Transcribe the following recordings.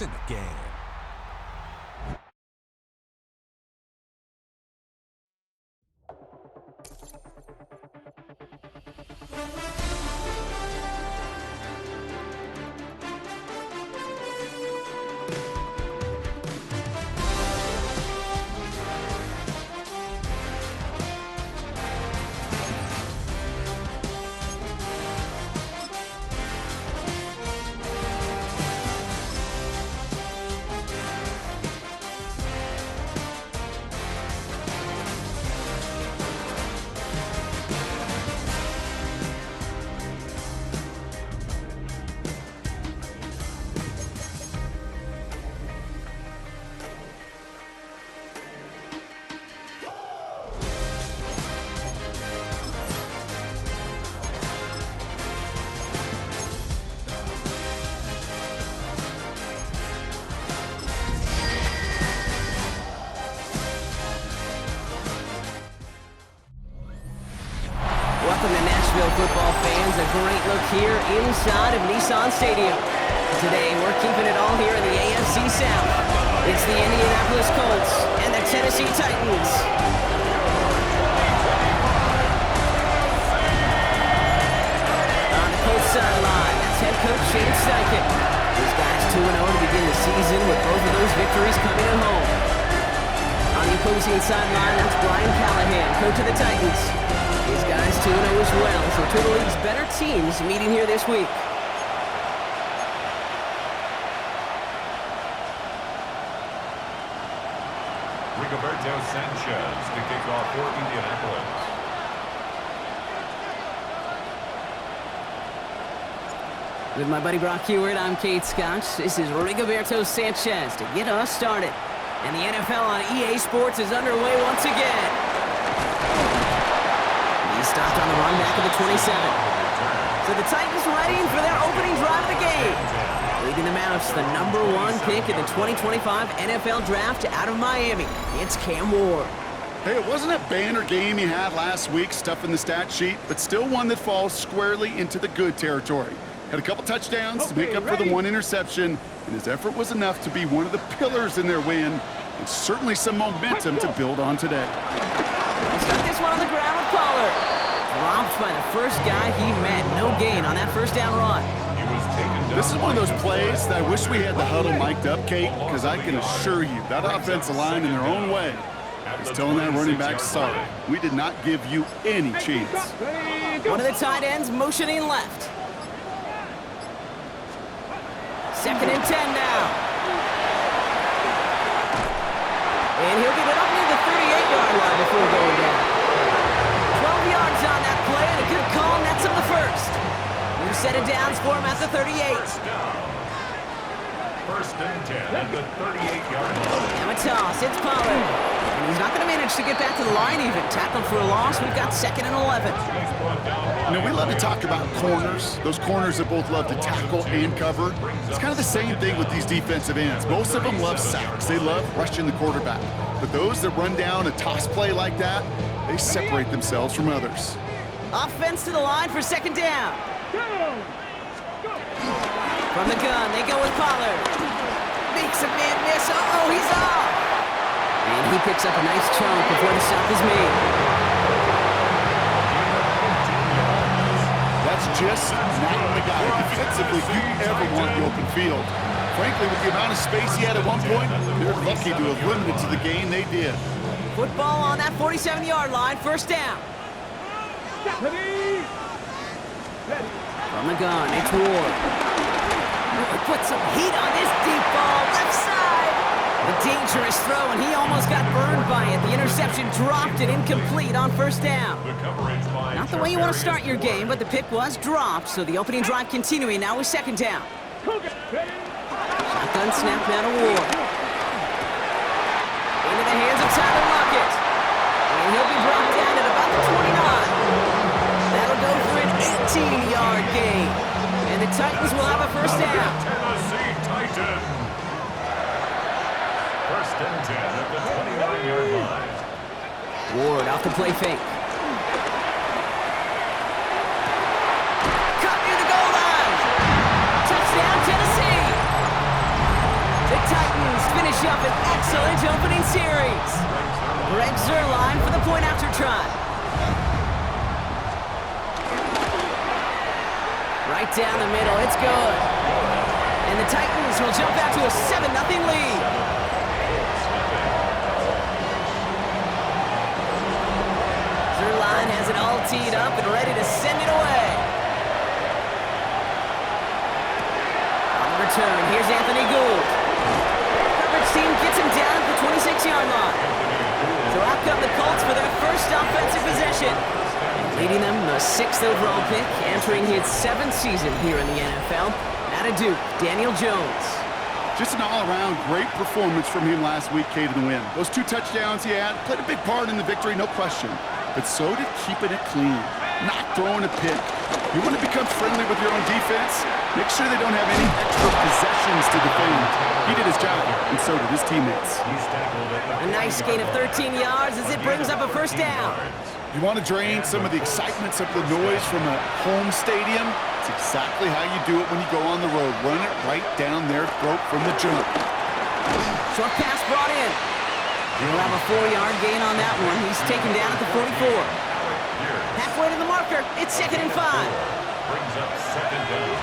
decent game. Welcome to Nashville football fans. A great look here inside of Nissan Stadium. Today, we're keeping it all here in the AFC South. It's the Indianapolis Colts and the Tennessee Titans. On the Colts sideline, that's head coach Shane Steichen. These guys 2-0 to begin the season with both of those victories coming at home. On the opposing sideline, that's Brian Callahan, coach of the Titans. These guys 2-0 as well, so two of the league's better teams meeting here this week. Rigoberto Sanchez to kick off for Indianapolis. With my buddy Brock Heward, I'm Kate Scotch. This is Rigoberto Sanchez to get us started. And the NFL on EA Sports is underway once again. Stopped on the run back of the 27. So the Titans ready for their opening drive of the game. Leading the Mouse, the #1 pick in the 2025 NFL Draft out of Miami. It's Cam Ward. Hey, it wasn't a banner game he had last week, stuff in the stat sheet, but still one that falls squarely into the good territory. Had a couple touchdowns to make up for the one interception, and his effort was enough to be one of the pillars in their win, and certainly some momentum to build on today. Stuck this one on the ground with Pollard. Dropped by the first guy he met. No gain on that first down run. This is one of those plays that I wish we had the huddle mic'd up, Kate, because I can assure you that offensive line in their own way is telling that running back, sorry, we did not give you any chance. One of the tight ends motioning left. 2nd and 10 now. And he'll get it up near the 38-yard line before going down. 12 yards on that play, and a good call nets him the first. New set of downs for him at the 38. First and 10 at the 38-yard line. Now a toss, it's Pollard. And he's not going to manage to get back to the line even. Tackled for a loss, we've got 2nd and 11. You know, we love to talk about corners, those corners that both love to tackle and cover. It's kind of the same thing with these defensive ends. Most of them love sacks. They love rushing the quarterback. But those that run down a toss play like that, they separate themselves from others. Offense to the line for 2nd down. From the gun, they go with Pollard. Makes a man miss. Uh-oh, he's off. And he picks up a nice chunk before the stop is made. That's just not the guy defensively you ever want the open field. Frankly, with the amount of space he had at one point, they're lucky to have limited to the game they did. Football on that 47-yard line, 1st down. From the gun, it's Ward. Put some heat on this deep ball, left side. A dangerous throw, and he almost got burned by it. The interception dropped and incomplete on 1st down. Not the way you want to start your game, but the pick was dropped, so the opening drive continuing now with 2nd down. Shotgun snap now to Ward. Into the hands of Tyler Lockett. And he'll be brought down at about the 29. That'll go for an 18-yard gain. And the Titans will have a 1st down. Tennessee Titans. 1st and 10 at the 29-yard line. Ward off the play fake. Cut near the goal line. Touchdown, Tennessee. finish up an excellent opening series. Greg Zuerlein for the point after try. Right down the middle, it's good. And the Titans will jump out to a 7-0 lead. Zuerlein has it all teed up and ready to send it away. On the return, here's Anthony Gould. Coverage team gets him down at the 26-yard line. So out come the Colts for their first offensive possession. Leading them, the 6th overall pick, entering his 7th season here in the NFL. Out of Duke, Daniel Jones. Just an all-around great performance from him last week, K, to the win. Those 2 touchdowns he had played a big part in the victory, no question. But so did keeping it clean, not throwing a pick. You want to become friendly with your own defense? Make sure they don't have any extra possessions to defend. He did his job, and so did his teammates. A nice gain of 13 yards as it brings up a first down. You want to drain some of the excitement, some of the noise from a home stadium? It's exactly how you do it when you go on the road. Run it right down their throat from the jump. Short pass brought in. He'll have a 4-yard gain on that one. He's taken down at the 44. Halfway to the marker. It's 2nd and 5. Brings up 2nd down.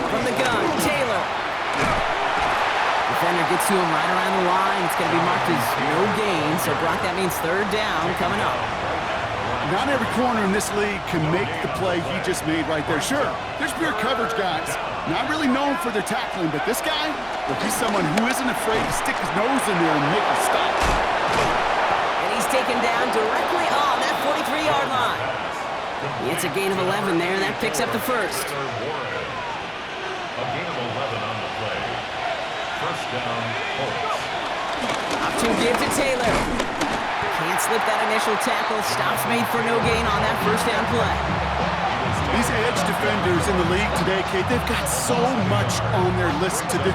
From the gun, Taylor. Defender gets to him right around the line. It's going to be marked as no gain. So, Brock, that means 3rd down coming up. Not every corner in this league can make the play he just made right there. Sure, there's pure coverage guys. Not really known for their tackling, but this guy, well, he's someone who isn't afraid to stick his nose in there and make a stop. And he's taken down directly on that 43-yard line. It's a gain of 11 there, and that picks up the first. A gain of 11 on the play. First down, Colts. Up to give to Taylor. Can't slip that initial tackle. Stops made for no gain on that first down play. These edge defenders in the league today, Kate, they've got so much on their list to do.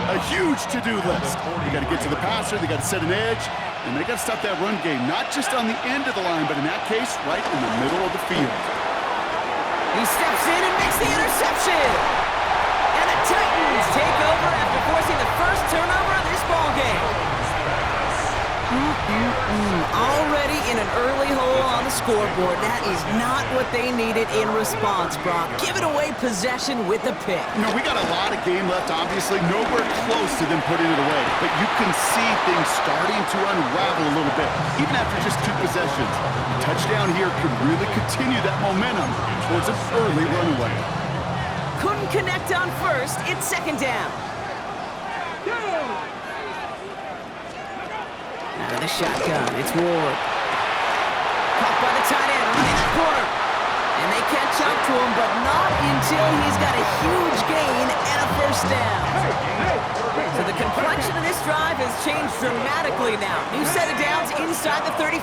A huge to-do list. They got to get to the passer, they got to set an edge, and they got to stop that run game, not just on the end of the line, but in that case, right in the middle of the field. He steps in and makes the interception. And the Titans take over after forcing the first turnover of this ballgame. Already in an early hole on the scoreboard. That is not what they needed in response, Brock. Giving away possession with the pick. You know, we got a lot of game left, obviously. Nowhere close to them putting it away. But you can see things starting to unravel a little bit, even after just 2 possessions. A touchdown here could really continue that momentum towards an early runaway. Couldn't connect on first. It's 2nd down. Out of the shotgun, it's Ward. Caught by the tight end, running that corner. And they catch up to him, but not until he's got a huge gain and a first down. So the complexion of this drive has changed dramatically now. New set of downs inside the 35.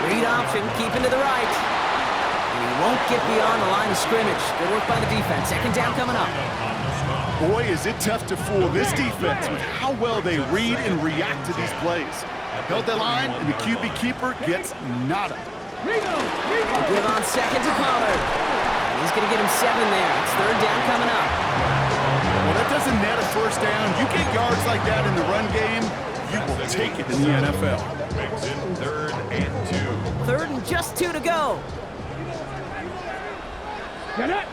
Read option, keeping to the right. And he won't get beyond the line of scrimmage. Good work by the defense. 2nd down coming up. Boy, is it tough to fool this defense with how well they read and react to these plays. Held that line, and the QB keeper gets nada. We'll give on 2nd to Pollard. He's going to get him 7 there. It's 3rd down coming up. Well, that doesn't net a first down. You get yards like that in the run game, you will take it in the NFL. Makes it 3rd and 2. 3rd and just 2 to go. Get it!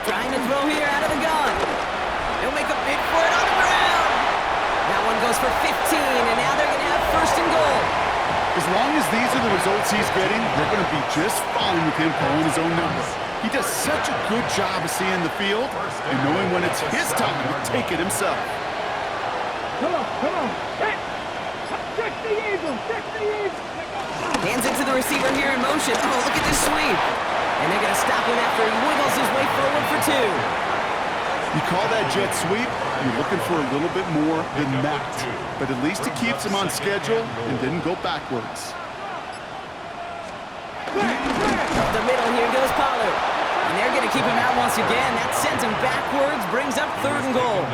Trying to throw here out of the gun. He'll make a big for it on the ground. That one goes for 15, and now they're going to have 1st and goal. As long as these are the results he's getting, they're going to be just fine with him calling his own number. He does such a good job of seeing the field and knowing when it's his time to take it himself. Come on. Hey! Check the eagle! Hands it to the receiver here in motion. Oh, look at this sweep. And they're going to stop him after he wiggles his way forward for 2. You call that jet sweep, you're looking for a little bit more than that. But at least it keeps him on schedule and didn't go backwards. Up the middle, here goes Pollard. And they're going to keep him out once again. That sends him backwards, brings up 3rd and goal.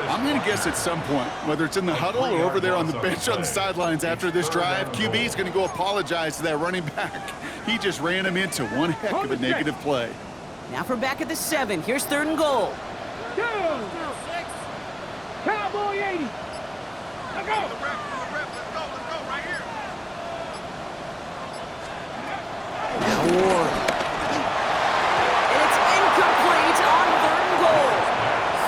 I'm going to guess at some point, whether it's in the huddle or over there on the bench on the sidelines after this drive, QB's going to go apologize to that running back. He just ran him into one heck of a negative play. Now for back at the 7. Here's 3rd and goal. Down. Cowboy 80. Now go. Now Ward. And it's incomplete on 3rd and goal.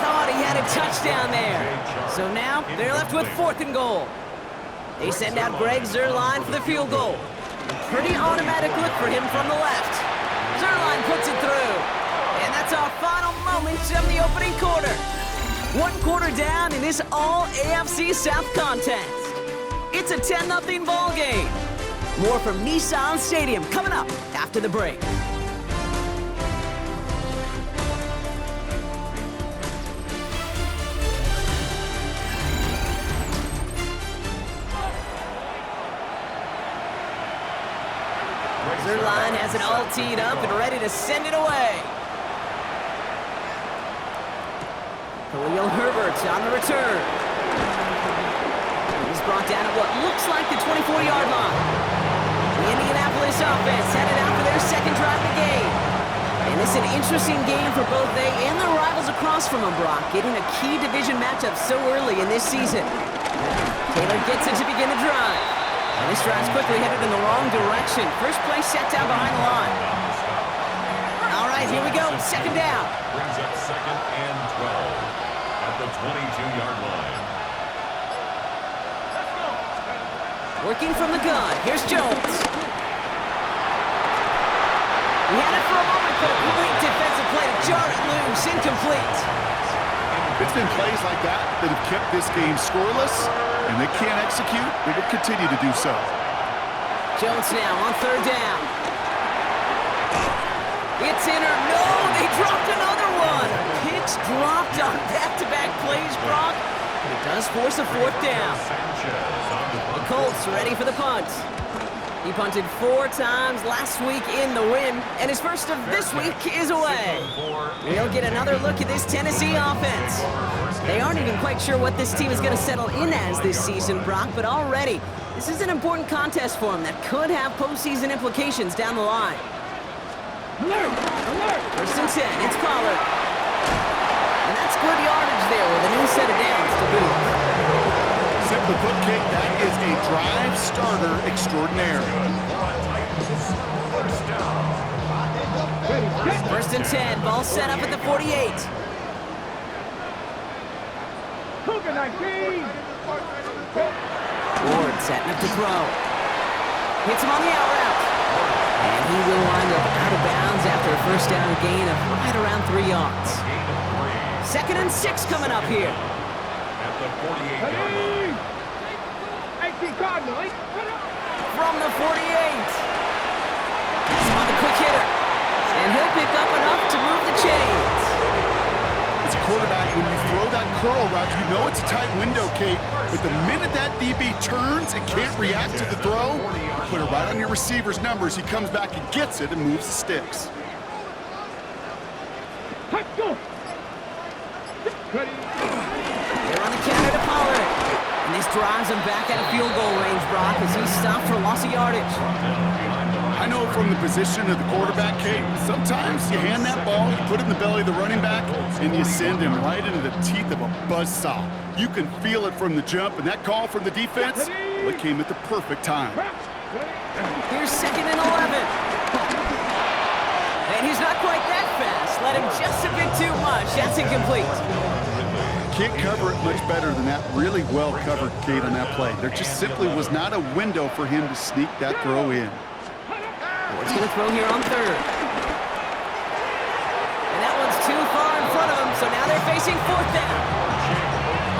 Thought he had a touchdown there. So now they're left with 4th and goal. They send out Greg Zuerlein for the field goal. Pretty automatic look for him from the left. Zuerlein puts it through. And that's our final moments of the opening quarter. 1 quarter down in this all-AFC South contest. It's a 10-0 ball game. More from Nissan Stadium coming up after the break. Zuerlein has it all teed up and ready to send it away. Khalil Herbert on the return. He's brought down at what looks like the 24-yard line. The Indianapolis offense headed out for their 2nd drive of the game. And this is an interesting game for both they and their rivals across from them, Brock, getting a key division matchup so early in this season. Taylor gets it to begin the drive. And this drive's quickly headed in the wrong direction. First play set down behind the line. All right, here we go. 2nd down. Brings up 2nd and 12 at the 22-yard line. Working from the gun. Here's Jones. He had it for a moment, but a great defensive play to jar it loose. Incomplete. It's been plays like that that have kept this game scoreless, and they can't execute. They will continue to do so. Jones now on 3rd down. It's in or no, they dropped another one. Picks dropped on back-to-back plays, Brock. But it does force a 4th down. The Colts ready for the punt. He punted 4 times last week in the win, and his first of this week is away. We'll get another look at this Tennessee offense. They aren't even quite sure what this team is going to settle in as this season, Brock, but already, this is an important contest for them that could have postseason implications down the line. Alert! Alert! 1st and 10, it's Pollard. And that's good yardage there with a new set of downs to boot. Simply put, Kate, that is a drive starter extraordinaire. Ready, set. 1st and 10, ball set up at the 48. Cougar 19. Ward setting up to throw. Hits him on the out route. And he will wind up out of bounds after a 1st down gain of right around 3 yards. 2nd and 6 coming up here. At the 48-yard line. 18 Cardinal. From the 48. He's on the quick hitter. And he'll pick up enough to move the chains. As a quarterback, when you throw that curl route, you know it's a tight window, Kate. But the minute that DB turns and can't react to the throw, you put it right on your receiver's numbers. He comes back and gets it and moves the sticks. Let's go. Ready. They're on the counter to Pollard. And this drives him back out of field goal range, Brock, as he's stopped for loss of yardage. I know from the position of the quarterback, Kate, sometimes you hand that ball, you put it in the belly of the running back, and you send him right into the teeth of a buzzsaw. You can feel it from the jump, and that call from the defense, well, it came at the perfect time. Here's 2nd and 11. And he's not quite that fast. Let him just a bit too much. That's incomplete. Can't cover it much better than that. Really well covered, Kate, on that play. There just simply was not a window for him to sneak that throw in. Ward's going to throw here on 3rd. And that one's too far in front of him, so now they're facing 4th down.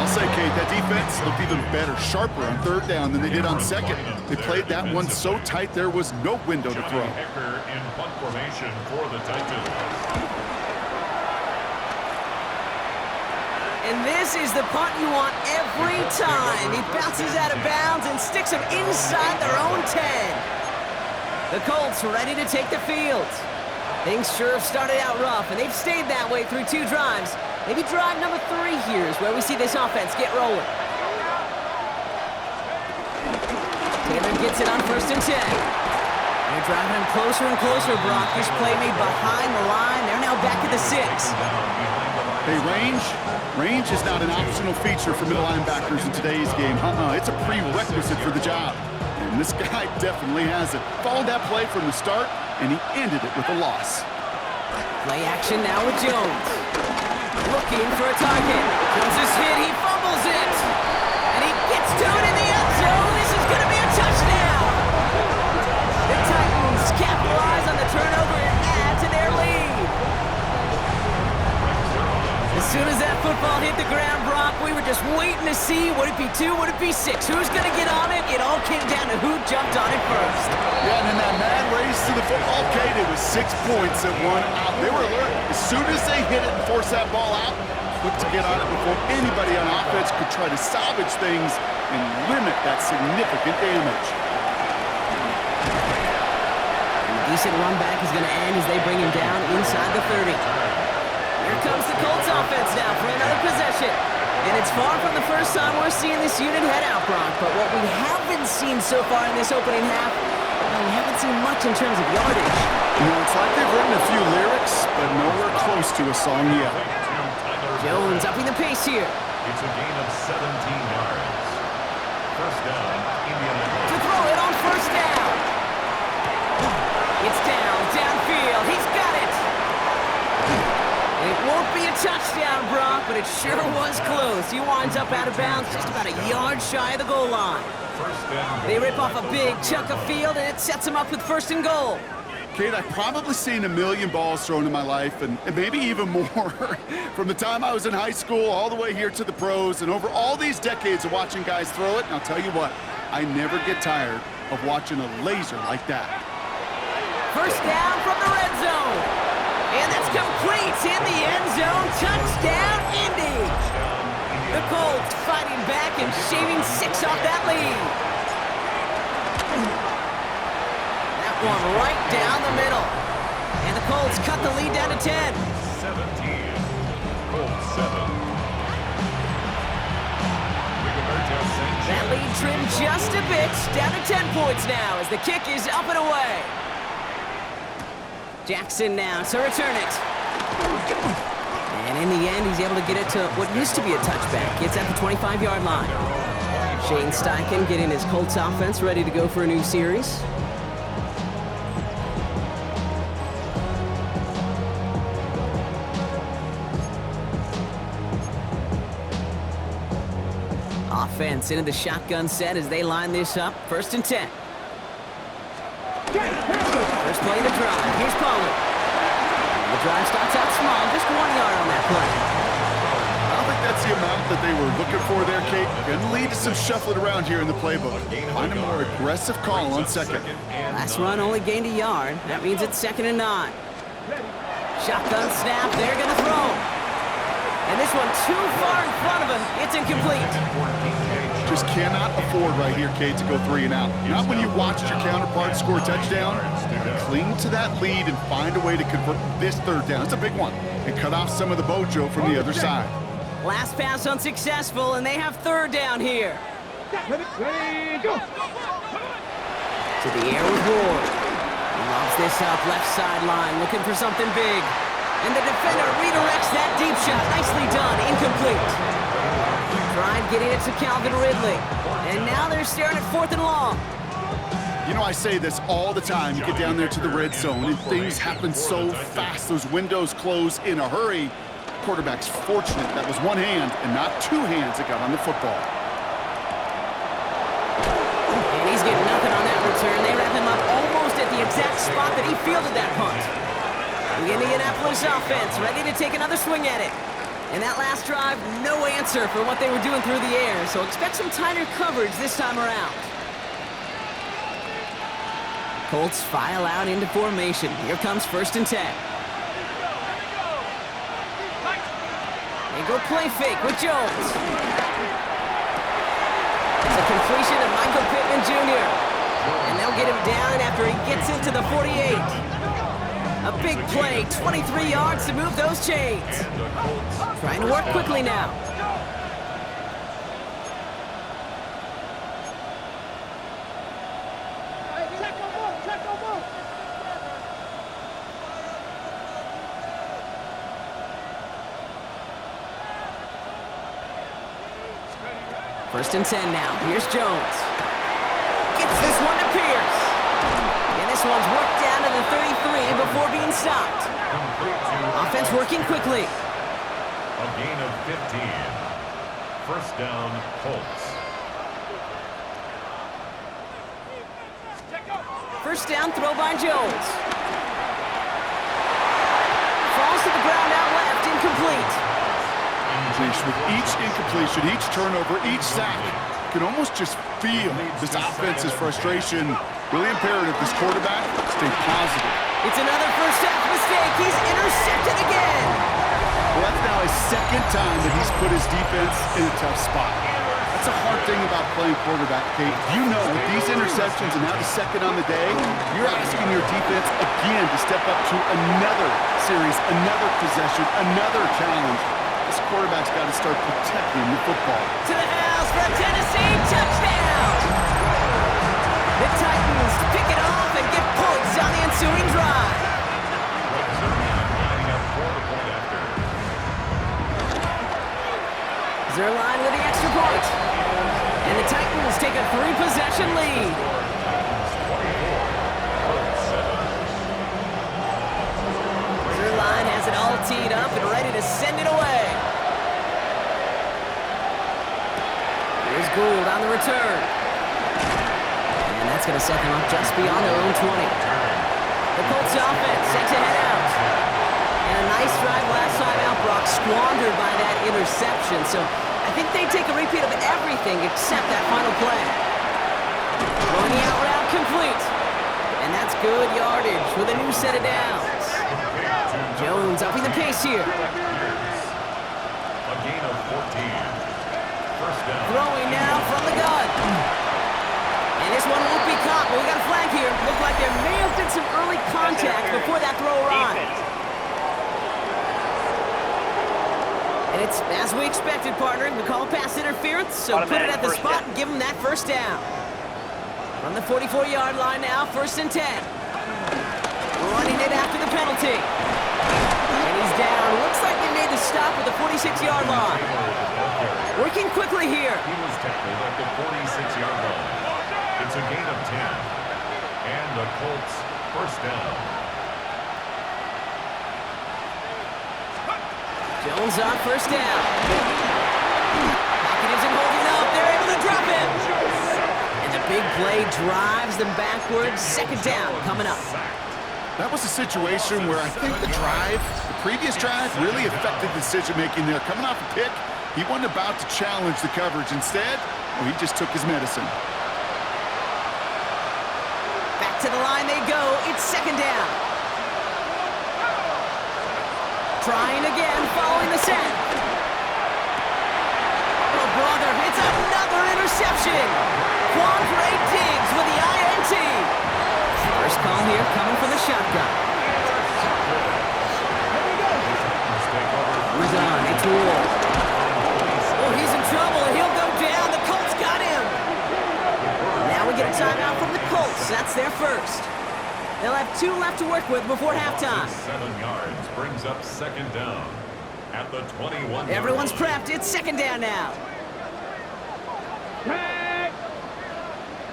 I'll say, Kate, that defense looked even better, sharper on 3rd down than they did on 2nd. They played that one so tight there was no window to throw. Hecker in punt formation for the Titans. And this is the punt you want every time. He bounces out of bounds and sticks him inside their own 10. The Colts ready to take the field. Things sure have started out rough, and they've stayed that way through 2 drives. Maybe drive number 3 here is where we see this offense get rolling. Taylor gets it on 1st and 10. They're driving him closer and closer, Brock. This play made behind the line. They're now back at the 6. Hey, range is not an optional feature for middle linebackers in today's game. It's a prerequisite for the job. And this guy definitely has it. Followed that play from the start, and he ended it with a loss. Play action now with Jones. Looking for a target. Jones is hit. He fumbles it. And he gets to it in the end zone. This is going to be a touchdown. The Titans capitalize on the turnover and add to their lead. As soon as that football hit the ground, Brock, we were just waiting to see, would it be 2, would it be 6? Who's going to get on it? It all came down to who jumped on it first. Yeah, and in that mad race to the football, Kate, it was 6 points that won out. They were alert. As soon as they hit it and forced that ball out, quick to get on it before anybody on offense could try to salvage things and limit that significant damage. And a decent run back is going to end as they bring him down inside the 30. Here comes the Colts offense now for another possession. And it's far from the first time we're seeing this unit head out, Brock. But what we haven't seen so far in this opening half, well, we haven't seen much in terms of yardage. You know, it's like they've written a few lyrics, but nowhere close to a song yet. Jones upping the pace here. It's a gain of 17 yards. First down, Indianapolis. To throw it on first down. It's downfield. He's got it. It won't be a touchdown, Brock, but it sure was close. He winds up out of bounds just about a yard shy of the goal line. They rip off a big chunk of field, and it sets him up with 1st and goal. Kate, I've probably seen a million balls thrown in my life, and maybe even more. From the time I was in high school all the way here to the pros, and over all these decades of watching guys throw it, and I'll tell you what, I never get tired of watching a laser like that. First down from the red zone. And that's complete in the end zone. Touchdown, Indy. The Colts fighting back and shaving 6 off that lead. That one right down the middle. And the Colts cut the lead down to 10. 17. Colts 7. That lead trimmed just a bit. Down to 10 points now as the kick is up and away. Jackson now to return it. And in the end, he's able to get it to what used to be a touchback. It's at the 25-yard line. Shane Steichen getting his Colts offense ready to go for a new series. Offense into the shotgun set as they line this up. 1st and 10. First play of the drive. Here's Pollard. The drive starts out small, just 1 yard on that play. I don't think that's the amount that they were looking for there, Kate. Going to lead to some shuffling around here in the playbook. Find a more aggressive call on 2nd. Last run only gained a yard. That means it's 2nd and 9. Shotgun snap. They're going to throw. And this one too far in front of him. It's incomplete. Just cannot afford right here, Kate, to go 3 and out. Not when you watched your counterpart score a touchdown. Cling to that lead and find a way to convert this 3rd down. It's a big one. And cut off some of the mojo from the other side. Last pass unsuccessful, and they have 3rd down here. Ready, go. To the air with Ward. He lobs this up left sideline, looking for something big. And the defender redirects that deep shot. Nicely done. Incomplete. Tried getting it to Calvin Ridley. And now they're staring at 4th and long. You know, I say this all the time. You get down there to the red zone, and things happen so fast. Those windows close in a hurry. Quarterback's fortunate that was 1 hand and not 2 hands that got on the football. And he's getting nothing on that return. They wrap him up almost at the exact spot that he fielded that punt. The Indianapolis offense ready to take another swing at it. And that last drive, no answer for what they were doing through the air, so expect some tighter coverage this time around. Colts file out into formation. Here comes 1st and 10. They go play fake with Jones. It's a completion of Michael Pittman Jr. And they'll get him down after he gets into the 48. A big play, 23 yards to move those chains. Trying to work quickly now. First and 10 now. Here's Jones. Gets this one to Pierce. And this one's worked down to the 33 before being stopped. Offense working quickly. A gain of 15. First down, Colts. First down throw by Jones. Falls to the ground out left, incomplete. With each incompletion, each turnover, each sack, you can almost just feel this offense's frustration. Really imperative this quarterback stay positive. It's another first half mistake. He's intercepted again. Well, that's now his second time that he's put his defense in a tough spot. That's a hard thing about playing quarterback, Kate. You know, with these interceptions and now the second on the day, you're asking your defense again to step up to another series, another possession, another challenge. This quarterback's got to start protecting the football. To the house for a Tennessee touchdown! The Titans pick it off and get points on the ensuing drive. Zerline with the extra point. And the Titans take a 3-possession lead. Zerline has it all teed up and ready to send it away. Here's Gould on the return. And that's going to set them up just beyond their own 20. The Colts offense set to head out. And a nice drive last time out, Brock, squandered by that interception. So I think they take a repeat of everything except that final play. Throwing the out route complete. And that's good yardage with a new set of downs. Jones upping the pace here. A gain of 14. First down. Throwing now from the gun. And this one won't be caught, but we got a flag here. Looked like there may have been some early contact before that throw arrived. And it's as we expected, partner. We call pass interference, so put it at the spot and give him that first down. From the 44-yard line now, first and 10. Running it after the penalty. And he's down. Looks like they made the stop at the 46-yard line. Working quickly here. He was tackled at the 46-yard line. It's a gain of 10. And the Colts first down. Jones on first down. Pocket isn't holding up. They're able to drop him. And the big play drives them backwards. Second down coming up. That was a situation where I think the previous drive, really affected the decision-making there. Coming off a pick, he wasn't about to challenge the coverage. Instead, he just took his medicine. Back to the line they go. It's second down. Trying again, following the set. Oh, brother, it's another interception. Quandre Diggs with the INT. First call here coming from the shotgun. Who's on? It's Ward. Oh, he's in trouble. He'll go down. The Colts got him. Now we get a timeout from the Colts. That's their first. They'll have 2 left to work with before halftime. 7 yards brings up second down at the 21. Everyone's prepped. It's second down now.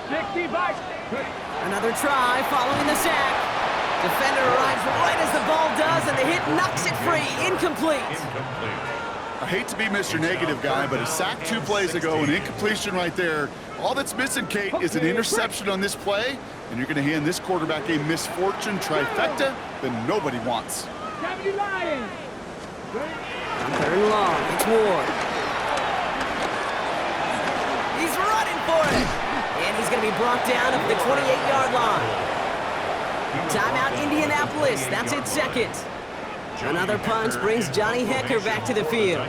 65. Another try following the sack. Defender arrives right as the ball does, and the hit knocks it free. Incomplete. I hate to be Mr. Negative guy, but a sack 2 plays ago, an incompletion right there. All that's missing, Kate, is an interception on this play, and you're going to hand this quarterback a misfortune trifecta that nobody wants. 70 Lions. Third and long. It's Ward. He's running for it. And he's going to be brought down at the 28-yard line. Timeout Indianapolis. That's its second. Another punch brings Johnny Hecker back to the field.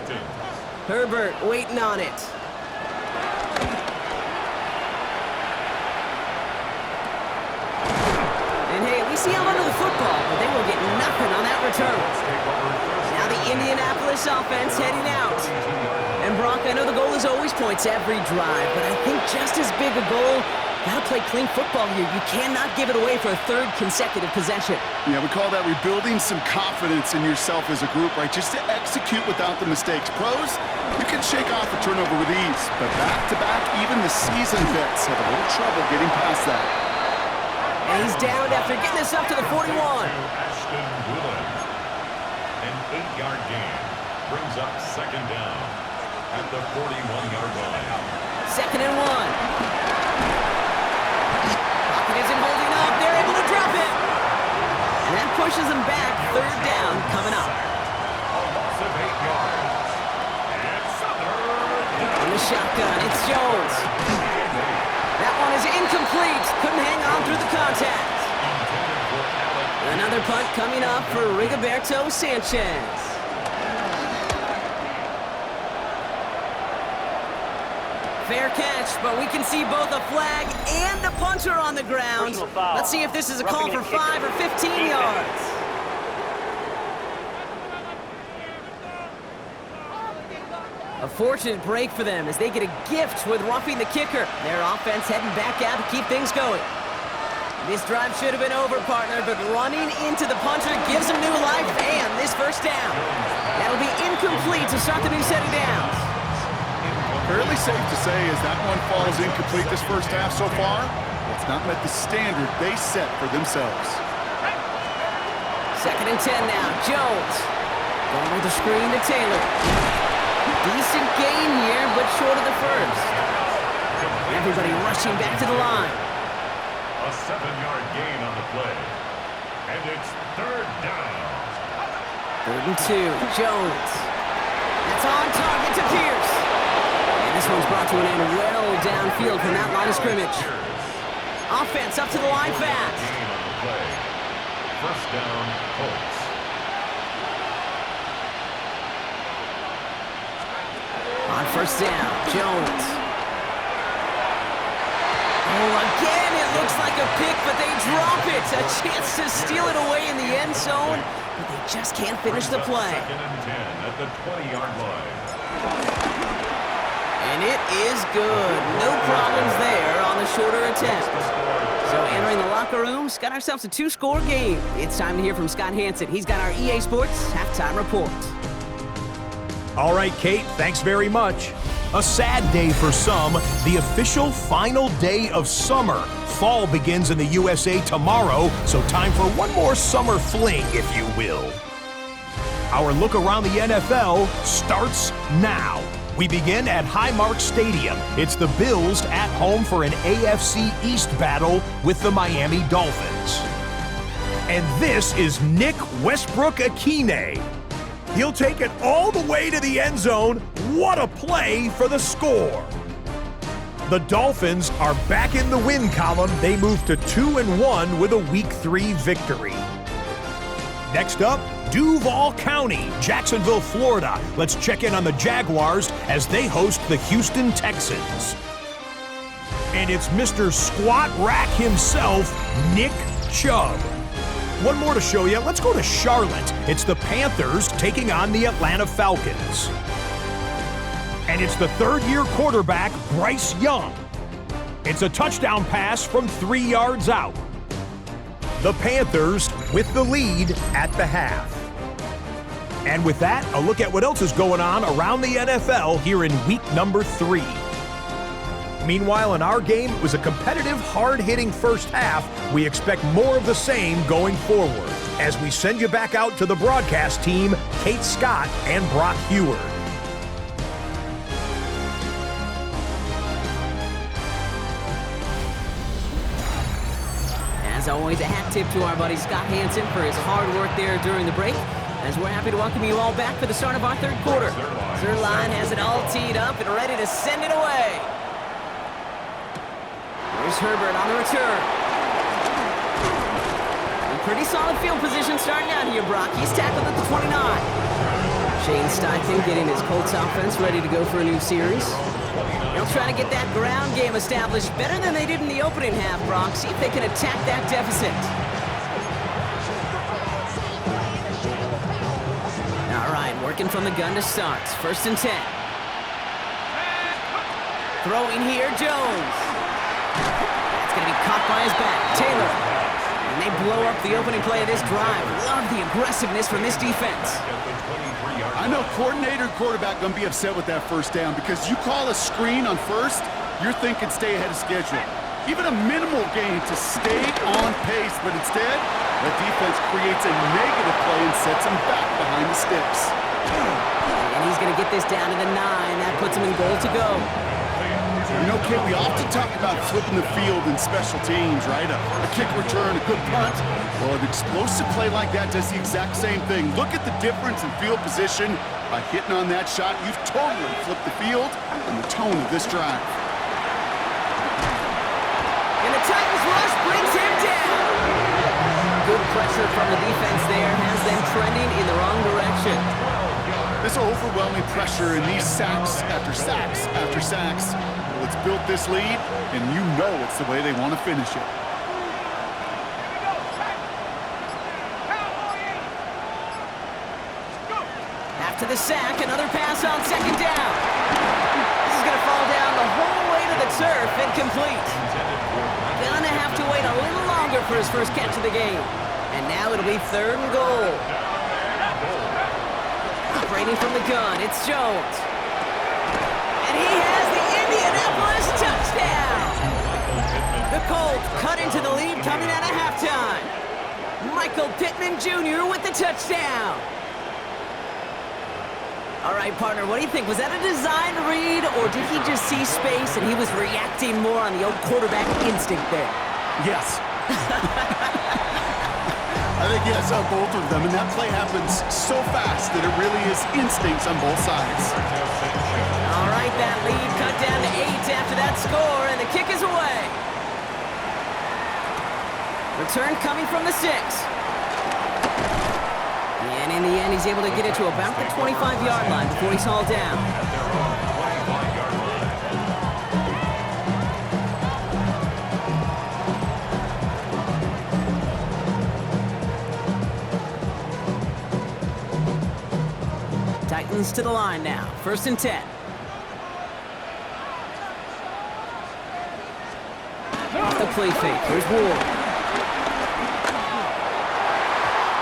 Herbert waiting on it. And hey, at least he held onto the football, but they will get nothing on that return. Now the Indianapolis offense heading out. And Brock, I know the goal is always points every drive, but I think just as big a goal Gotta play clean football here. You cannot give it away for a third consecutive possession. Yeah, we call that rebuilding some confidence in yourself as a group, right? Just to execute without the mistakes. Pros, you can shake off a turnover with ease, but back-to-back, even the seasoned vets have a little trouble getting past that. And he's down after getting this up to the 41. Ashton Dulin. An 8-yard gain brings up second down at the 41-yard line. 2nd and 1. Pocket isn't holding up. They're able to drop it. And that pushes them back. 3rd down coming up. A loss of 8 yards. It's In the shotgun, it's Jones. That one is incomplete. Couldn't hang on through the contact. Another punt coming up for Rigoberto Sanchez. Fair catch, but we can see both a flag and a punter on the ground. Let's see if this is a call for 5 or 15 yards. A fortunate break for them as they get a gift with roughing the kicker. Their offense heading back out to keep things going. This drive should have been over, partner, but running into the punter gives them new life and this first down. That'll be incomplete to start the new set of downs. Fairly safe to say as that one falls incomplete this first half so far, it's not met the standard they set for themselves. 2nd and 10 now. Jones going with the screen to Taylor. Decent gain here, but short of the first. Everybody rushing back to the line. A 7-yard gain on the play. And it's 3rd down. 3rd and 2. Jones. That's on target to Pierce. And this one's brought to an end well downfield from that line of scrimmage. Offense up to the line fast. Gain on the play. 1st down, Colts. On 1st down, Jones. Oh, again, it looks like a pick, but they drop it. A chance to steal it away in the end zone, but they just can't finish the play. 2nd and 10 at the 20-yard line. And it is good. No problems there on the shorter attempt. So entering the locker rooms, got ourselves a 2-score game. It's time to hear from Scott Hansen. He's got our EA Sports halftime report. All right, Kate, thanks very much. A sad day for some, the official final day of summer. Fall begins in the USA tomorrow, so time for one more summer fling, if you will. Our look around the NFL starts now. We begin at Highmark Stadium. It's the Bills at home for an AFC East battle with the Miami Dolphins. And this is Nick Westbrook-Akine. He'll take it all the way to the end zone. What a play for the score. The Dolphins are back in the win column. They move to 2-1 with a Week 3 victory. Next up, Duval County, Jacksonville, Florida. Let's check in on the Jaguars as they host the Houston Texans. And it's Mr. Squat Rack himself, Nick Chubb. One more to show you. Let's go to Charlotte. It's the Panthers taking on the Atlanta Falcons. And it's the third-year quarterback, Bryce Young. It's a touchdown pass from 3 yards out. The Panthers with the lead at the half. And with that, a look at what else is going on around the NFL here in week number 3. Meanwhile, in our game, it was a competitive, hard-hitting first half. We expect more of the same going forward as we send you back out to the broadcast team, Kate Scott and Brock Heward. As always, a hat tip to our buddy Scott Hansen for his hard work there during the break, as we're happy to welcome you all back for the start of our third quarter. Zerline has it all teed up and ready to send it away. There's Herbert on the return. A pretty solid field position starting out here, Brock. He's tackled at the 29. Shane Steichen getting his Colts offense ready to go for a new series. They'll try to get that ground game established better than they did in the opening half, Brock. See if they can attack that deficit. All right, working from the gun to start. 1st and 10. Throwing here, Jones. is back. Taylor. And they blow up the opening play of this drive. Love the aggressiveness from this defense. I know coordinator and quarterback going to be upset with that first down because you call a screen on first, you're thinking stay ahead of schedule. Even a minimal gain to stay on pace, but instead, the defense creates a negative play and sets him back behind the sticks. And he's going to get this down to the 9. That puts him in goal to go. You know, Kid, we often talk about flipping the field in special teams, right? A kick return, a good punt. Well, an explosive play like that does the exact same thing. Look at the difference in field position. By hitting on that shot, you've totally flipped the field and the tone of this drive. And the Titans rush brings him down. Good pressure from the defense there has them trending in the wrong direction. This overwhelming pressure and these sacks after sacks after sacks, well, it's built this lead, and you know it's the way they want to finish it. After the sack, another pass on second down. This is going to fall down the whole way to the turf, incomplete. Gonna have to wait a little longer for his first catch of the game. And now it'll be 3rd and goal. Operating from the gun, it's Jones. And he has the Indianapolis touchdown! The Colts cut into the lead coming out of halftime. Michael Pittman Jr. with the touchdown. All right, partner, what do you think? Was that a design read, or did he just see space and he was reacting more on the old quarterback instinct there? Yes. I think yes on both of them, and that play happens so fast that it really is instincts on both sides. All right, that lead cut down to 8 after that score, and the kick is away. Return coming from the 6. And in the end, he's able to get it to about the 25-yard line before he's hauled down. Titans to the line now. 1st and 10. Off the play fake. Here's Ward.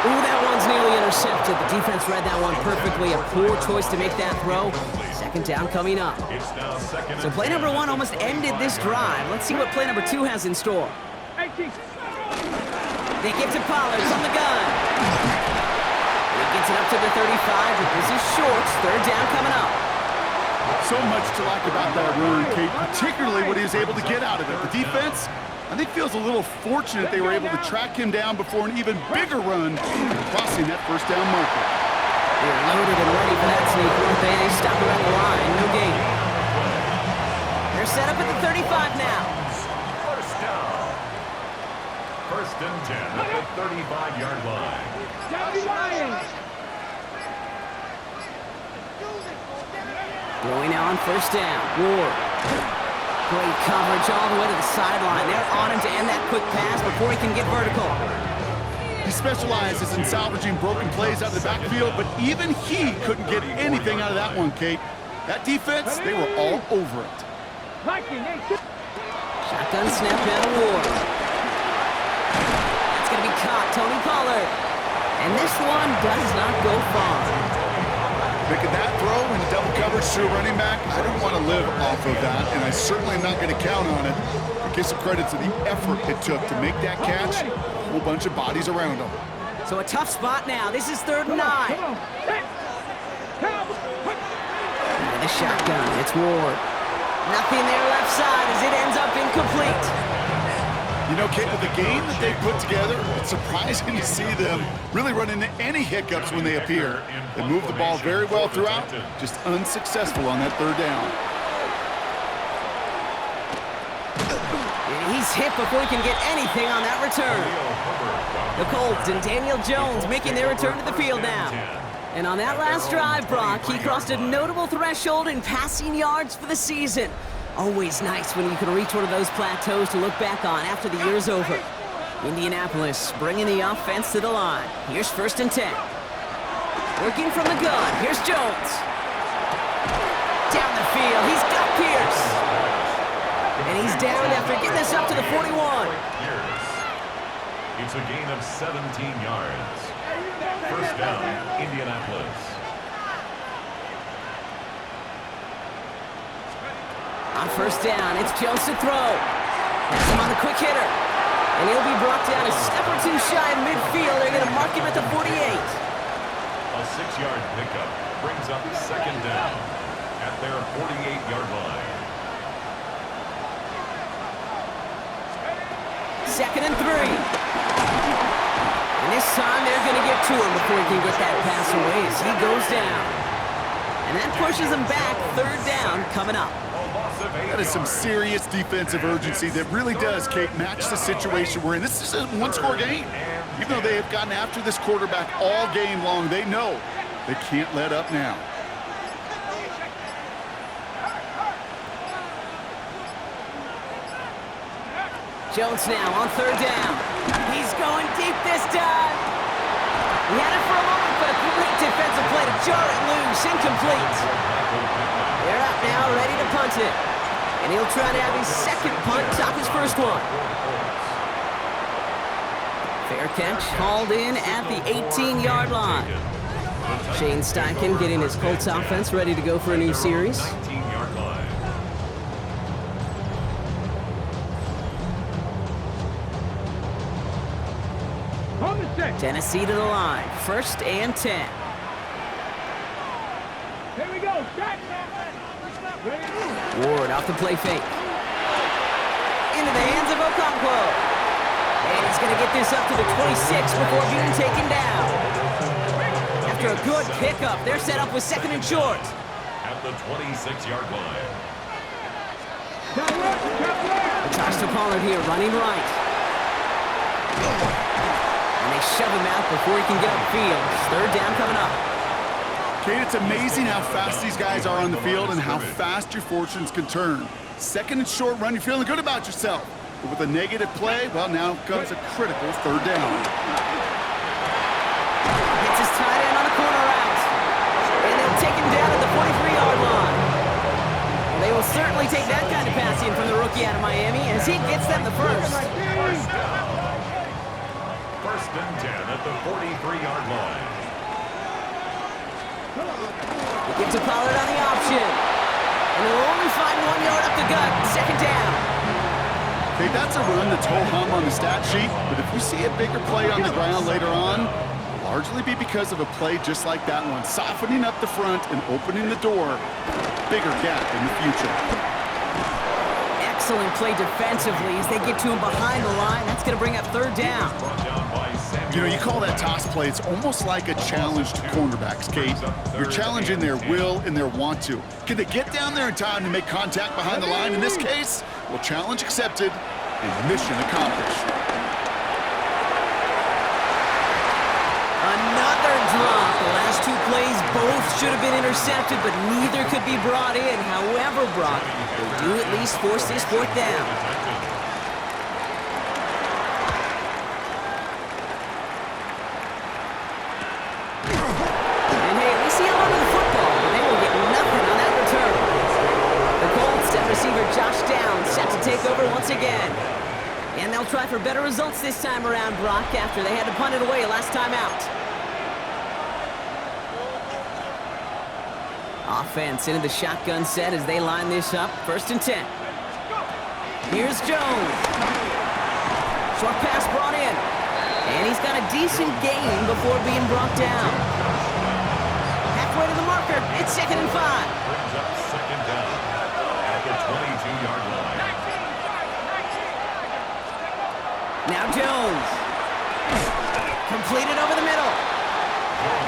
Ooh, that one's nearly intercepted. The defense read that one perfectly. A poor choice to make that throw. 2nd down coming up. So play number 1 almost ended this drive. Let's see what play number 2 has in store. They give to Pollard from the gun. He gets it up to the 35, but this is short. 3rd down coming up. So much to like about that run, Kate, particularly what he was able to get out of it. The defense, I think, feels a little fortunate they were able to track him down before an even bigger run, crossing that 1st down marker. They're loaded and ready for that sneak, weren't they? They stop around the line, no gain. They're set up at the 35 now. 1st down. 1st and 10 at the 35-yard line. Going now on 1st down. Ward. Great coverage all the way to the sideline. They're on him to end that quick pass before he can get vertical. He specializes in salvaging broken plays out of the backfield, but even he couldn't get anything out of that one, Kate. That defense, they were all over it. Shotgun snap down to Ward. That's going to be caught. Tony Pollard. And this one does not go far. Making that throw in double coverage to a running back, I don't want to live off of that, and I certainly am not going to count on it. But give some credit to the effort it took to make that catch. A whole bunch of bodies around him. So a tough spot now. This is 3rd and 9. And the shotgun. It's Ward. Nothing there left side as it ends up incomplete. You know, Kate, with the game that they put together, it's surprising to see them really run into any hiccups when they appear. They move the ball very well throughout, just unsuccessful on that 3rd down. And he's hit before he can get anything on that return. The Colts and Daniel Jones making their return to the field now. And on that last drive, Brock, he crossed a notable threshold in passing yards for the season. Always nice when you can reach one of those plateaus to look back on after the year's over. Indianapolis bringing the offense to the line. Here's 1st and 10. Working from the gun. Here's Jones. Down the field. He's got Pierce. And he's down after getting this up to the 41. It's a gain of 17 yards. First down, Indianapolis. On first down, it's Jones to throw. Has him on the quick hitter. And he'll be brought down a step or two shy of midfield. They're going to mark him at the 48. A 6-yard pickup brings up second down at their 48-yard line. Second and 3. And this time they're going to get to him before he can get that pass away as he goes down. And that pushes him back. Third down coming up. That is some serious defensive urgency that really does, Kate, match the situation we're in. This is a one-score game. Even though they have gotten after this quarterback all game long, they know they can't let up now. Jones now on third down. He's going deep this time. He had it for a moment, but a great defensive play to jar it loose. Incomplete. They're up now, ready to punt it. And he'll try to have his second punt top his first one. Fair catch hauled in at the 18-yard line. Shane Steichen getting his Colts offense ready to go for a new series. 19-yard line. On the set. Tennessee to the line. First and 10. Here we go. Shot. Ready to move. Ward off the play fake. Into the hands of Okonkwo. And he's going to get this up to the 26 before being taken down. After a good pickup, they're set up with second and short. At the 26-yard line. The toss to Pollard here, running right. And they shove him out before he can get upfield. Third down coming up. Kate, it's amazing how fast these guys are on the field and how fast your fortunes can turn. Second and short run, you're feeling good about yourself. But with a negative play, well, now comes a critical third down. Gets his tight end on the corner route. And they'll take him down at the 43-yard line. Well, they will certainly take that kind of passing from the rookie out of Miami as he gets them the first. First and 10 at the 43-yard line. He gives to Pollard on the option. And they'll only find 1 yard up the gut. Second down. Okay, that's a run that's ho-hum on the stat sheet, but if we see a bigger play on the ground later on, it'll largely be because of a play just like that one, softening up the front and opening the door, bigger gap in the future. Excellent play defensively as they get to him behind the line. That's going to bring up third down. Brought down by Samuel. You know, you call that toss play, it's almost like a challenge to cornerbacks, Kate. You're challenging their will and their want to. Can they get down there in time to make contact behind the line? In this case, well, challenge accepted and mission accomplished. Another drop. The last two plays both should have been intercepted, but neither could be brought in. However, Brock, they do at least force this fourth down. And hey, we see a lot of the football, but they will get nothing on that return. The Colts have receiver Josh Downs set to take over once again. And they'll try for better results this time around, Brock, after they had to punt it away last time out. Offense into the shotgun set as they line this up. First and 10. Here's Jones. Short pass brought in. And he's got a decent gain before being brought down. Halfway to the marker. It's second and 5. Brings up second down at the 22-yard line. Now Jones. Completed over the middle.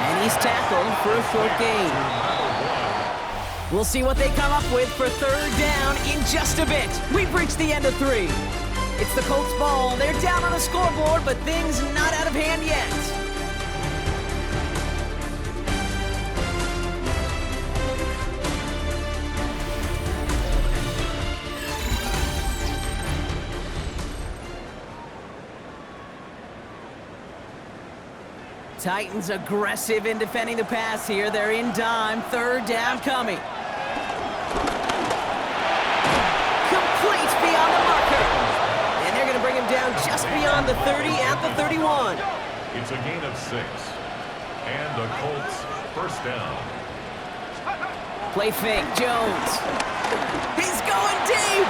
And he's tackled for a short gain. We'll see what they come up with for third down in just a bit. We've reached the end of 3. It's the Colts ball. They're down on the scoreboard, but things not out of hand yet. Titans aggressive in defending the pass here. They're in dime. Third down coming. Complete beyond the marker. And they're going to bring him down just beyond on the 30 at the 31. It's a gain of 6. And the Colts first down. Play fake, Jones. He's going deep.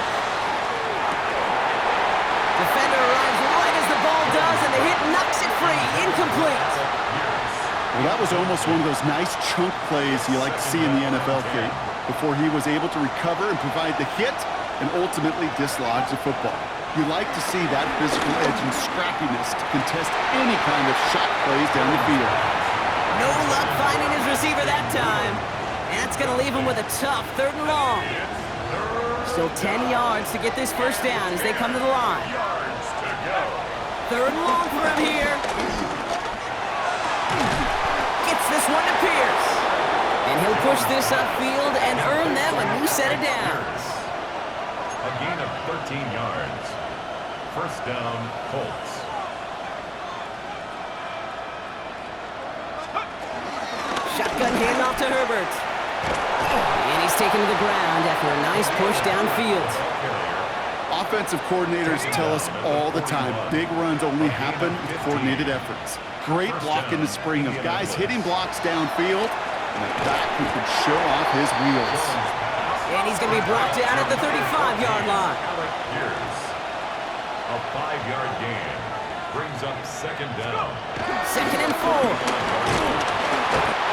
Defender arrives right as the ball does, and the hit knocks it free. Incomplete. Well, that was almost one of those nice chunk plays you like to see in the NFL, Kate, before he was able to recover and provide the hit and ultimately dislodge the football. You like to see that physical edge and scrappiness to contest any kind of shot plays down the field. No luck finding his receiver that time. And that's going to leave him with a tough 3rd and long. Still 10 yards to get this first down as they come to the line. 3rd and long for him here. Gets this one to Pierce. And he'll push this upfield and earn them a new set of downs. A gain of 13 yards. First down, Colts. Shotgun handoff to Herbert. And he's taken to the ground after a nice push downfield. Offensive coordinators tell us all the time, big runs only happen with coordinated efforts. Great block in the spring of guys hitting blocks downfield, and a back who can show off his wheels. And he's going to be brought down at the 35-yard line. A 5-yard gain brings up second down. 2nd and 4.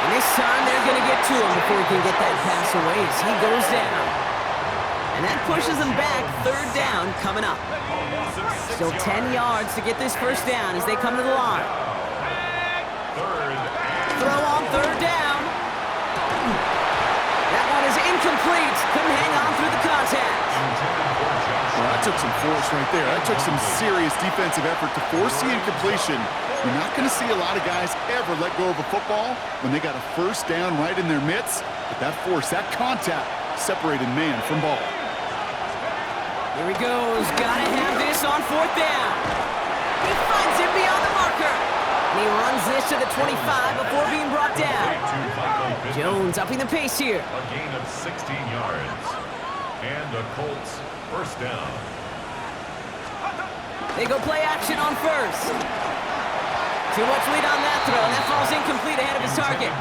And this time they're going to get to him before he can get that pass away as he goes down. And that pushes them back. 3rd down coming up. Still 10 yards to get this first down as they come to the line. Throw on 3rd down. That one is incomplete. Couldn't hang on through the contact. Well, that took some force right there. That took some serious defensive effort to force the incompletion. You're not going to see a lot of guys ever let go of a football when they got a first down right in their midst. But that force, that contact, separated man from ball. Here he goes. Gotta have this on 4th down. He finds him beyond the marker. And he runs this to the 25 before being brought down. Jones upping the pace here. A gain of 16 yards. And the Colts first down. They go play action on 1st. Too much lead on that throw. That falls incomplete ahead of his target.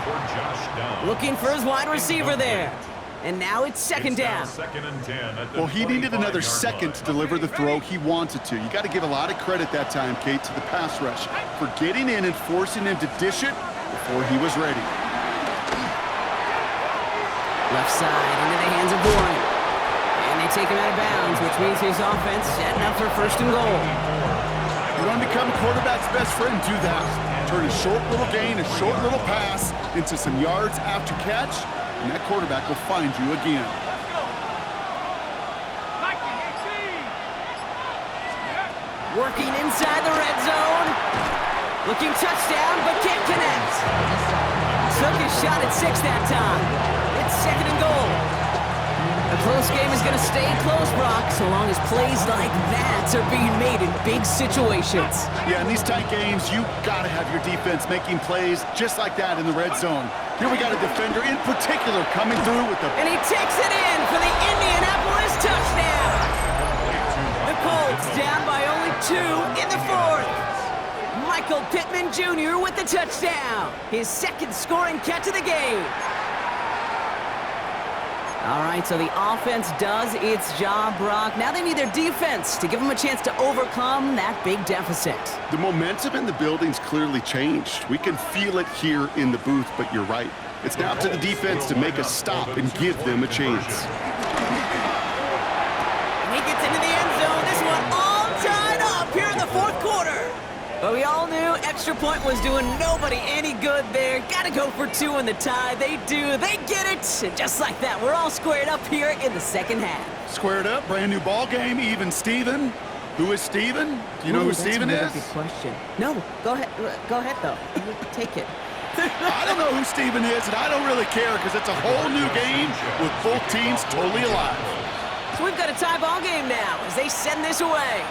Looking for his wide receiver there. And now it's 2nd down. Well, he needed another second to deliver the throw he wanted to. You got to give a lot of credit that time, Kate, to the pass rush for getting in and forcing him to dish it before he was ready. Left side into the hands of Bourne. And they take him out of bounds, which means his offense setting up for 1st and goal. You want to become a quarterback's best friend, do that. Turn a short little gain, a short little pass into some yards after catch, and that quarterback will find you again. Working inside the red zone. Looking touchdown, but can't connect. Took his shot at 6 that time. It's 2nd and goal. A close game is going to stay close, Brock, so long as plays like that are being made in big situations. Yeah, in these tight games, you got to have your defense making plays just like that in the red zone. Here we got a defender in particular coming through with the... And he takes it in for the Indianapolis touchdown. The Colts down by only 2 in the 4th. Michael Pittman Jr. with the touchdown. His 2nd scoring catch of the game. All right, so the offense does its job, Brock. Now they need their defense to give them a chance to overcome that big deficit. The momentum in the building's clearly changed. We can feel it here in the booth, but you're right. It's now up to the defense to make a stop and give them a chance. And he gets into the end zone. This one all tied up here in the 4th quarter. But we all knew extra point was doing nobody any good there. Got to go for 2 in the tie. They do. They get it. And just like that, we're all squared up here in the 2nd half. Squared up, brand new ball game, even Steven. Who is Steven? Do you know who Steven is? That's a good question. No, go ahead. Go ahead, though. Take it. I don't know who Steven is, and I don't really care because it's a whole new game with both teams totally alive. So we've got a tie ball game now as they send this away.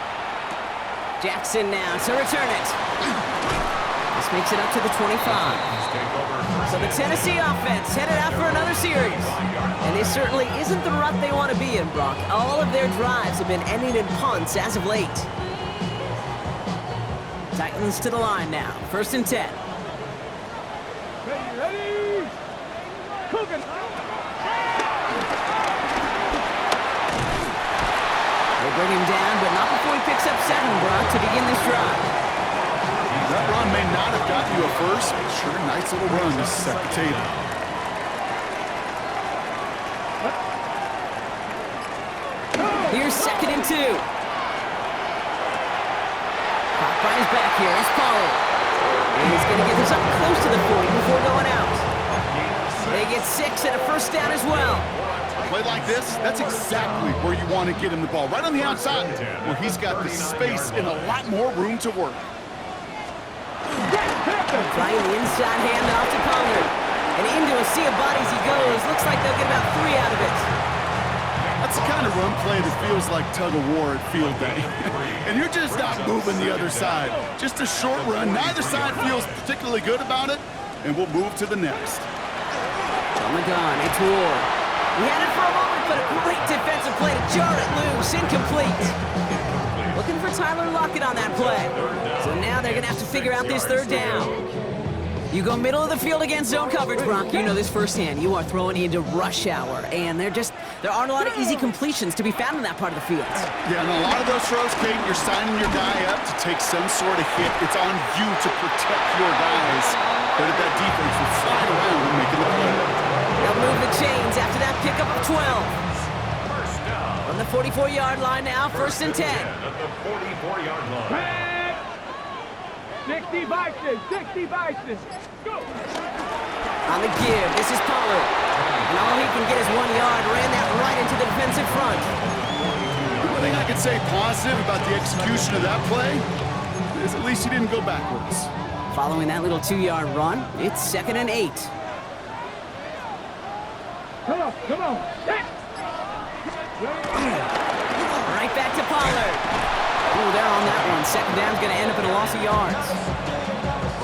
Jackson now to return it. This makes it up to the 25. So the Tennessee offense headed out for another series. And this certainly isn't the rut they want to be in, Brock. All of their drives have been ending in punts as of late. Titans to the line now. 1st and 10. Ready? Cooking. They bring him down, but not before he picks up 7, Brock, to begin this drive. That run may not have gotten you a first, but sure, nice little run to set the table. Here's 2nd and 2. Caught by his back here. It's Pollard. And he's going to get this up close to the 40 before going out. They get 6 and a 1st down as well. Play like this, that's exactly where you want to get him the ball. Right on the outside, where he's got the space and a lot more room to work. Trying the inside handoff to Pollard. And into a sea of bodies he goes. Looks like they'll get about 3 out of it. That's the kind of run play that feels like tug-of-war at field day. And you're just not moving the other side. Just a short run. Neither side feels particularly good about it, and we'll move to the next. From the gun, it's Ward. He had it for a moment, but a great defensive play to jar it loose. Incomplete. Looking for Tyler Lockett on that play. So now they're going to have to figure out this 3rd down. You go middle of the field against zone coverage, Brock. You know this firsthand. You are throwing into rush hour, and there aren't a lot of easy completions to be found in that part of the field. Yeah, and a lot of those throws, Kate, you're signing your guy up to take some sort of hit. It's on you to protect your guys. But if that defense will slide around and making the play. They'll move the chains after that pickup of 12. From the 44-yard line now, 1st and 10. At the 44-yard line. 60 Bison, 60 Bison. Go. On the give, this is Pollard. And all he can get is 1 yard. Ran that right into the defensive front. One thing I can say positive about the execution of that play is at least he didn't go backwards. Following that little 2-yard run, it's 2nd and 8. Come on, come on. Right back to Pollard. Ooh, they're on that one. 2nd down's going to end up in a loss of yards.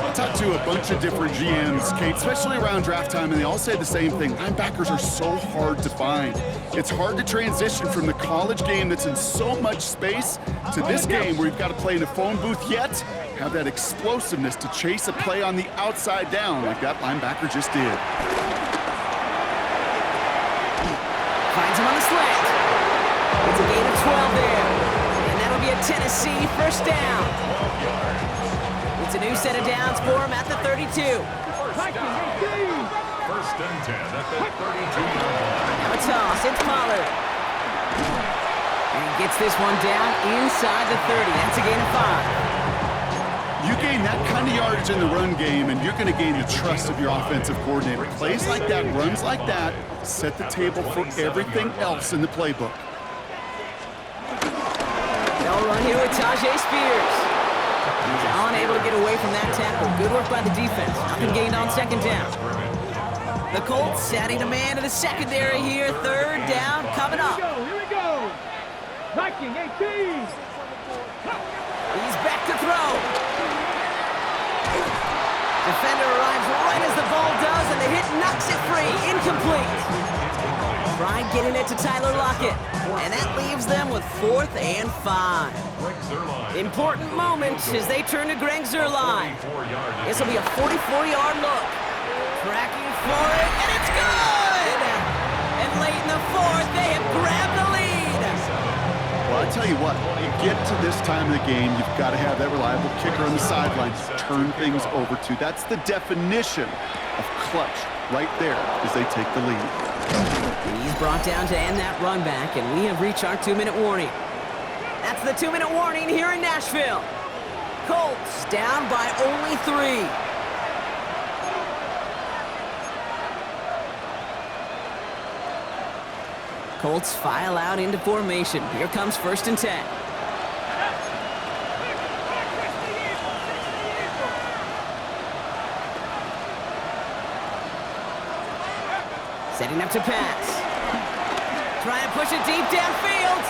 I've talked to a bunch of different GMs, Kate, especially around draft time, and they all say the same thing. Linebackers are so hard to find. It's hard to transition from the college game that's in so much space to this game where you've got to play in a phone booth, yet have that explosiveness to chase a play on the outside down like that linebacker just did. Finds him on the slant. It's a gain of 12 there. And that'll be a Tennessee 1st down. It's a new set of downs for him at the 32. 1st and 10 at the 32-yard line. Now a toss. It's Pollard. And he gets this one down inside the 30. That's a gain of 5. You gain that kind of yardage in the run game, and you're going to gain the trust of your offensive coordinator. Plays like that, runs like that, set the table for everything else in the playbook. They'll run here with Tajay Spears. He's unable to get away from that tackle. Good work by the defense. Nothing gained on 2nd down. The Colts setting a man to the secondary here. 3rd down coming up. Here we go. Viking 18. He's back to throw. Defender arrives right as the ball does, and the hit knocks it free. Incomplete. Tried getting it to Tyler Lockett, and that leaves them with 4th and 5. Important moment as they turn to Greg Zuerlein. This will be a 44-yard look. Tracking for it, and it's good! And late in the 4th, they have grabbed the lead. Well, I tell you what, you get to this time of the game, you've got to have that reliable kicker on the sidelines to turn things over to. That's the definition of clutch right there as they take the lead. He's brought down to end that run back, and we have reached our 2-minute warning. That's the 2-minute warning here in Nashville. Colts down by only 3. Colts file out into formation. Here comes 1st and 10. Setting up to pass. Try and push it deep downfield.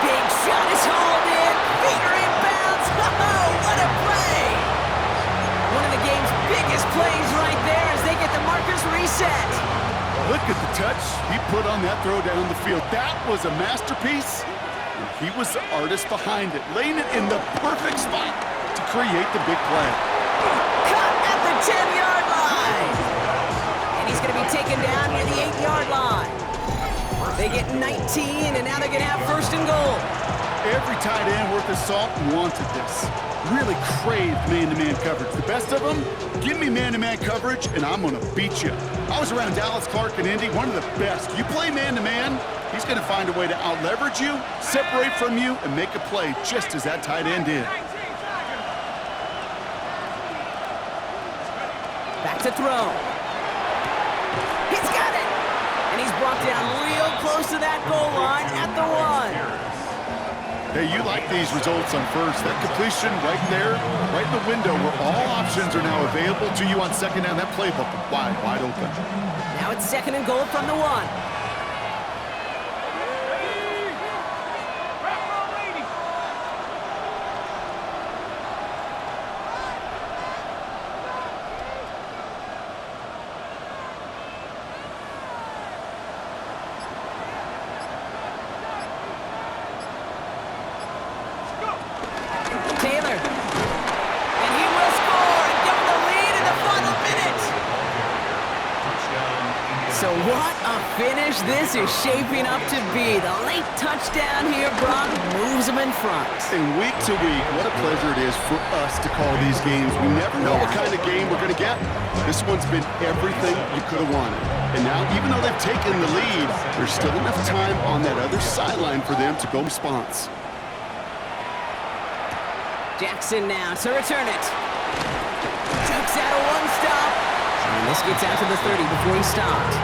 Big shot is hauled in. Finger inbounds. Oh, what a play! One of the game's biggest plays right there as they get the markers reset. Look at the touch he put on that throw down the field. That was a masterpiece. And he was the artist behind it, laying it in the perfect spot to create the big play. Cut at the 10-yard line. And he's going to be taken down near the 8-yard line. They get 19, and now they're going to have first and goal. Every tight end worth his salt wanted this. Really craved man-to-man coverage. The best of them, give me man-to-man coverage, and I'm going to beat you. I was around Dallas, Clark, and Indy, one of the best. You play man-to-man, he's going to find a way to out-leverage you, separate from you, and make a play just as that tight end did. Back to throw. He's got it! And he's brought down real close to that goal line at the 1. Hey, you like these results on first. That completion right there, right in the window where all options are now available to you on second down. That playbook wide open. Now it's second and goal from the 1. So what a finish this is shaping up to be. The late touchdown here, Brock, moves them in front. And week to week, what a pleasure it is for us to call these games. We never know what kind of game we're going to get. This one's been everything you could have wanted. And now, even though they've taken the lead, there's still enough time on that other sideline for them to go response. Jackson now to return it. Takes out a one-stop. And this gets out to the 30 before he stopped.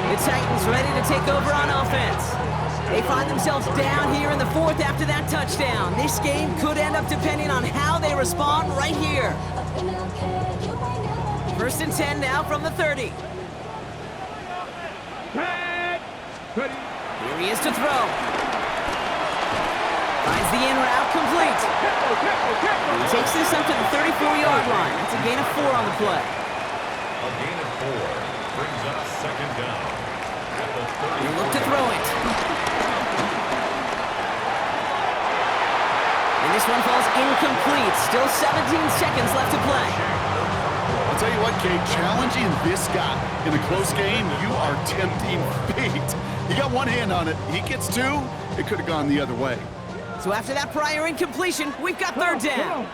The Titans ready to take over on offense. They find themselves down here in the 4th after that touchdown. This game could end up depending on how they respond right here. 1st and 10 now from the 30. Here he is to throw. Finds the in route complete. He takes this up to the 34-yard line. That's a gain of 4 on the play. A gain of 4 brings up second down at the 30. He'll look to throw it. And this one falls incomplete. Still 17 seconds left to play. I'll tell you what, Kate, challenging this guy in a close game, you are tempting fate. You got one hand on it. He gets 2. It could have gone the other way. So after that prior incompletion, we've got 3rd down.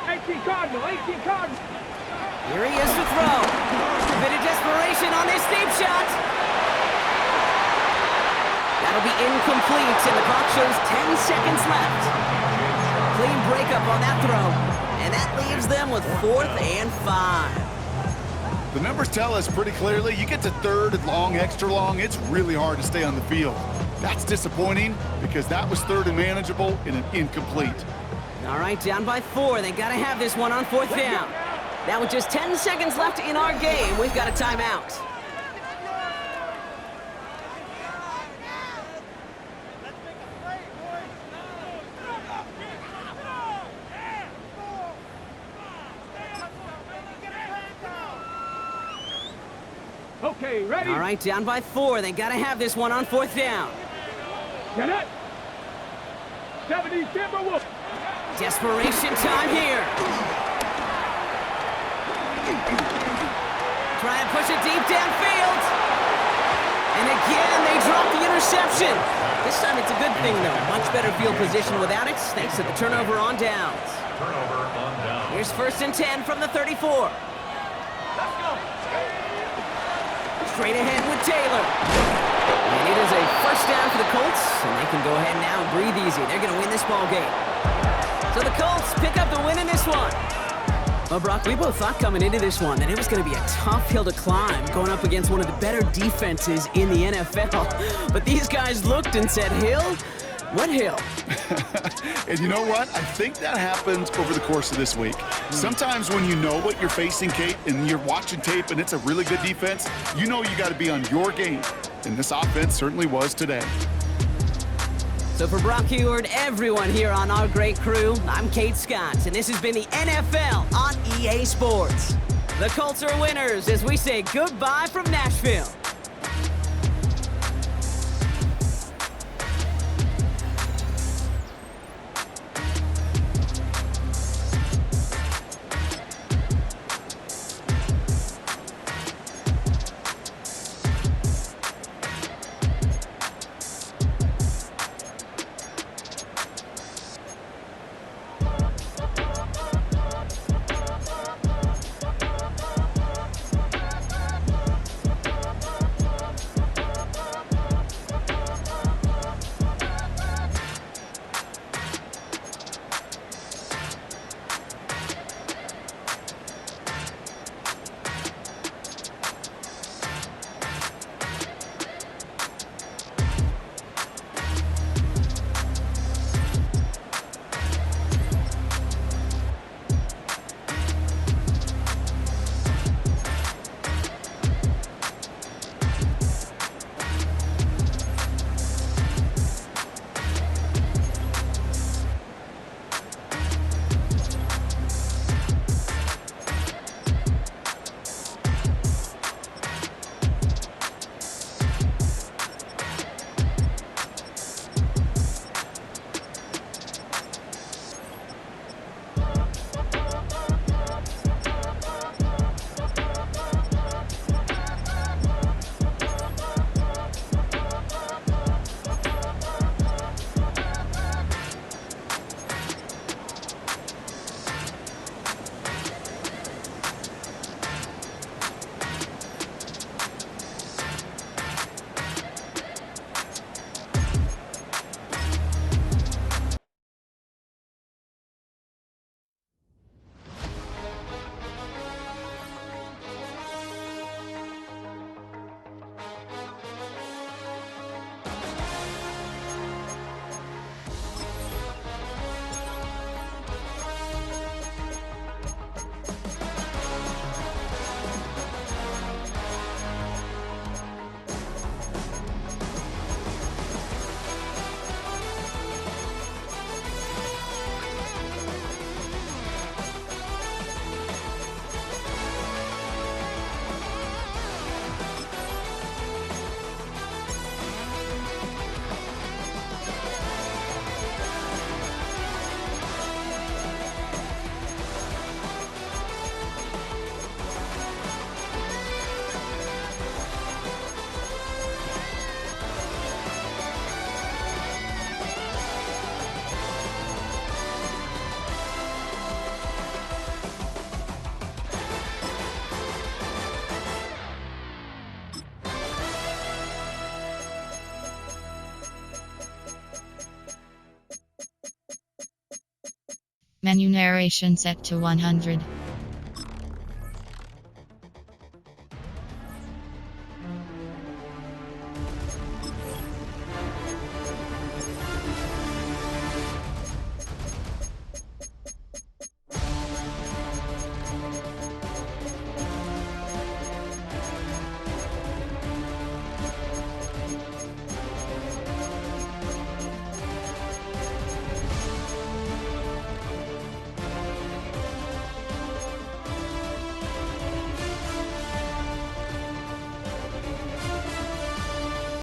18 Cardinal, 18 Cardinal. Here he is to throw. A bit of desperation on this deep shot. That'll be incomplete, and the clock shows 10 seconds left. Clean breakup on that throw, and that leaves them with 4th and 5. The numbers tell us pretty clearly, you get to 3rd and long, extra long, it's really hard to stay on the field. That's disappointing because that was 3rd and manageable and an incomplete. All right, down by 4. They got to have this one on 4th down. Now with just 10 seconds left in our game, we've got a timeout. Okay, ready? All right, down by 4. They got to have this one on 4th down. Get it. 70 Timberwolves. Desperation time here. Trying to push it deep downfield. And again, they drop the interception. This time it's a good thing, though. Much better field position without it, thanks to the turnover on downs. Turnover on downs. Here's 1st and 10 from the 34. Straight ahead with Taylor. And it is a 1st down for the Colts, and they can go ahead now and breathe easy. They're going to win this ball game. So the Colts pick up the win in this one. Well, Brock, we both thought coming into this one that it was going to be a tough hill to climb, going up against one of the better defenses in the NFL. But these guys looked and said, hill? What hill? And you know what? I think that happens over the course of this week. Sometimes when you know what you're facing, Kate, and you're watching tape and it's a really good defense, you know you got to be on your game. And this offense certainly was today. So for Brock Heward, everyone here on our great crew, I'm Kate Scott, and this has been the NFL on EA Sports. The Colts are winners as we say goodbye from Nashville. Menu narration set to 100.